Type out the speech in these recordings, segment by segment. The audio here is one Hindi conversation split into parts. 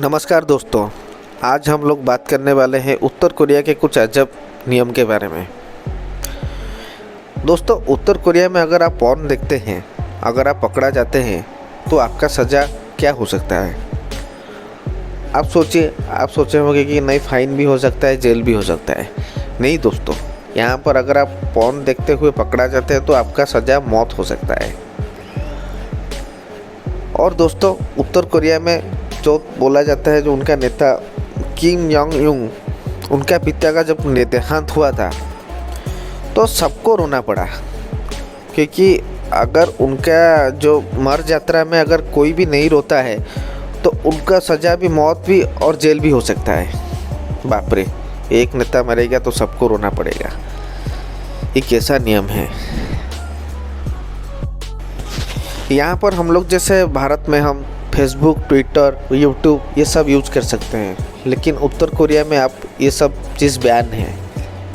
नमस्कार दोस्तों, आज हम लोग बात करने वाले हैं उत्तर कोरिया के कुछ अजब नियम के बारे में। दोस्तों, उत्तर कोरिया में अगर आप पॉर्न देखते हैं, अगर आप पकड़ा जाते हैं तो आपका सज़ा क्या हो सकता है। आप सोचे होंगे कि नहीं, फाइन भी हो सकता है, जेल भी हो सकता है। नहीं दोस्तों, यहाँ पर अगर आप पॉर्न देखते हुए पकड़ा जाते हैं तो आपका सज़ा मौत हो सकता है। और दोस्तों, उत्तर कोरिया में जो बोला जाता है, जो उनका नेता किम जोंग उन, उनका पिता का जब देहांत हुआ था तो सबको रोना पड़ा, क्योंकि अगर उनका जो मर यात्रा में अगर कोई भी नहीं रोता है तो उनका सज़ा भी मौत भी और जेल भी हो सकता है। बाप रे, एक नेता मरेगा तो सबको रोना पड़ेगा। ये कैसा नियम है। यहाँ पर हम लोग जैसे भारत में हम फेसबुक, ट्विटर, यूट्यूब ये सब यूज कर सकते हैं, लेकिन उत्तर कोरिया में आप ये सब चीज़ बैन है।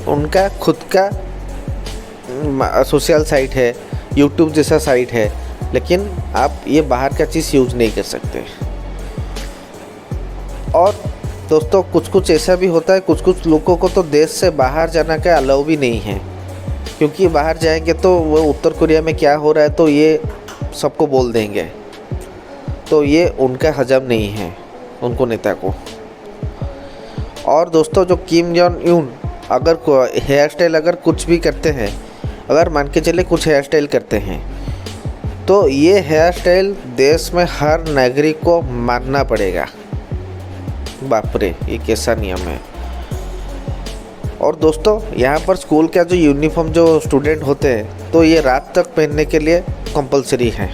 उनका खुद का सोशल साइट है, यूट्यूब जैसा साइट है, लेकिन आप ये बाहर का चीज़ यूज नहीं कर सकते। और दोस्तों, कुछ ऐसा भी होता है, कुछ लोगों को तो देश से बाहर जाना का अलाउ भी नहीं है, क्योंकि बाहर जाएंगे तो वो उत्तर कोरिया में क्या हो रहा है तो ये सबको बोल देंगे। तो ये उनका हजम नहीं है, उनको नेता को। और दोस्तों, जो किम जोंग उन अगर हेयर स्टाइल अगर कुछ भी करते हैं, अगर मान के चले कुछ हेयर स्टाइल करते हैं, तो ये हेयर स्टाइल देश में हर नागरिक को मानना पड़ेगा। बाप रे, ये कैसा नियम है। और दोस्तों, यहाँ पर स्कूल का जो यूनिफॉर्म जो स्टूडेंट होते हैं तो ये रात तक पहनने के लिए कंपलसरी है,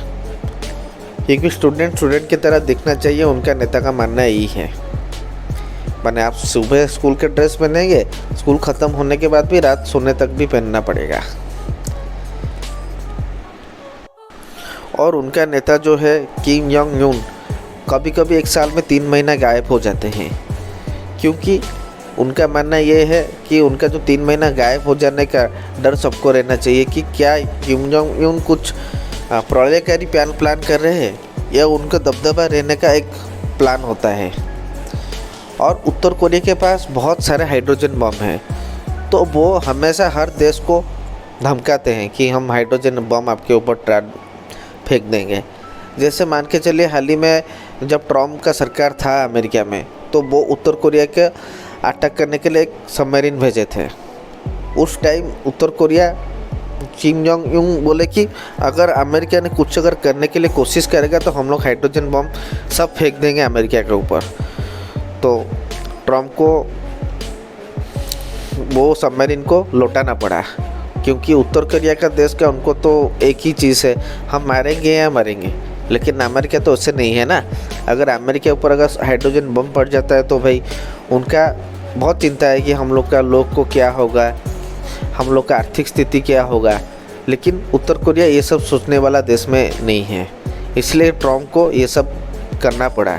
क्योंकि स्टूडेंट की तरह दिखना चाहिए। उनका नेता का मानना यही है। माने आप सुबह स्कूल के ड्रेस पहनेंगे, स्कूल ख़त्म होने के बाद भी रात सोने तक भी पहनना पड़ेगा। और उनका नेता जो है किम जोंग उन कभी कभी एक साल में 3 महीना गायब हो जाते हैं, क्योंकि उनका मानना ये है कि उनका जो 3 महीना गायब हो जाने का डर सबको रहना चाहिए कि क्या किम जोंग उन कुछ प्रलयकारी प्लान कर रहे हैं, या उनका दबदबा रहने का एक प्लान होता है। और उत्तर कोरिया के पास बहुत सारे हाइड्रोजन बम हैं, तो वो हमेशा हर देश को धमकाते हैं कि हम हाइड्रोजन बम आपके ऊपर फेंक देंगे। जैसे मान के चलिए, हाल ही में जब ट्रम्प का सरकार था अमेरिका में, तो वो उत्तर कोरिया के अटैक करने के लिए एक सबमरीन भेजे थे। उस टाइम उत्तर कोरिया किम जोंग उन बोले कि अगर अमेरिका ने कुछ अगर करने के लिए कोशिश करेगा तो हम लोग हाइड्रोजन बम सब फेंक देंगे अमेरिका के ऊपर। तो ट्रम्प को वो सबमरीन को लौटाना पड़ा, क्योंकि उत्तर कोरिया का देश का उनको तो एक ही चीज़ है, हम मारेंगे या मरेंगे। लेकिन अमेरिका तो उससे नहीं है ना। अगर अमेरिका ऊपर अगर हाइड्रोजन बम पड़ जाता है तो भाई उनका बहुत चिंता है कि हम लोग का लोग को क्या होगा, हम लोग का आर्थिक स्थिति क्या होगा। लेकिन उत्तर कोरिया ये सब सोचने वाला देश में नहीं है, इसलिए ट्रम्प को ये सब करना पड़ा।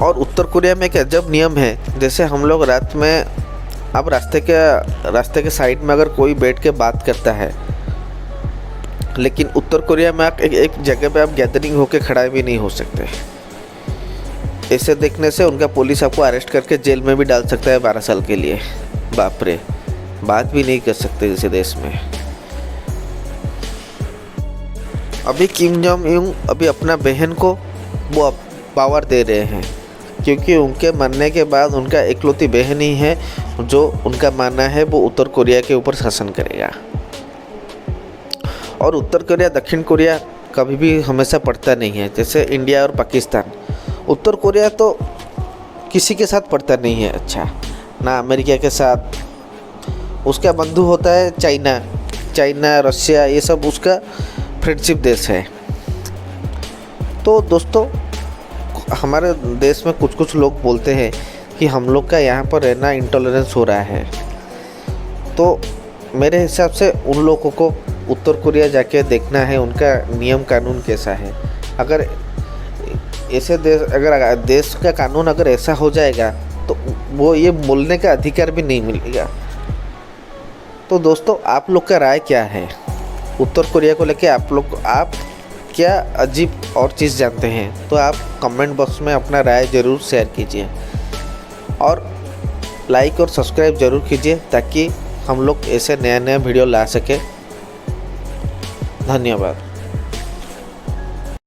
और उत्तर कोरिया में एक अजब नियम है, जैसे हम लोग रात में अब रास्ते के साइड में अगर कोई बैठ के बात करता है, लेकिन उत्तर कोरिया में आप एक जगह पे आप गैदरिंग होके खड़ा भी नहीं हो सकते। ऐसे देखने से उनका पुलिस आपको अरेस्ट करके जेल में भी डाल सकता है 12 साल के लिए। बाप रे, बात भी नहीं कर सकते जैसे देश में। अभी किम जोंग उन अभी अपना बहन को वो पावर दे रहे हैं, क्योंकि उनके मरने के बाद उनका इकलौती बहन ही है जो उनका मानना है वो उत्तर कोरिया के ऊपर शासन करेगा। और उत्तर कोरिया दक्षिण कोरिया कभी भी हमेशा पड़ता नहीं है, जैसे इंडिया और पाकिस्तान। उत्तर कोरिया तो किसी के साथ पड़ता नहीं है, अच्छा ना अमेरिका के साथ। उसका बंधु होता है चाइना, रशिया, ये सब उसका फ्रेंडशिप देश है। तो दोस्तों, हमारे देश में कुछ लोग बोलते हैं कि हम लोग का यहाँ पर रहना इंटॉलरेंस हो रहा है। तो मेरे हिसाब से उन लोगों को उत्तर कोरिया जाके देखना है उनका नियम कानून कैसा है। अगर ऐसे देश का कानून अगर ऐसा हो जाएगा तो वो ये बोलने का अधिकार भी नहीं मिलेगा। तो दोस्तों, आप लोग का राय क्या है उत्तर कोरिया को लेके? आप क्या अजीब और चीज़ जानते हैं तो आप कमेंट बॉक्स में अपना राय ज़रूर शेयर कीजिए और लाइक और सब्सक्राइब ज़रूर कीजिए ताकि हम लोग ऐसे नया नया वीडियो ला सके। धन्यवाद।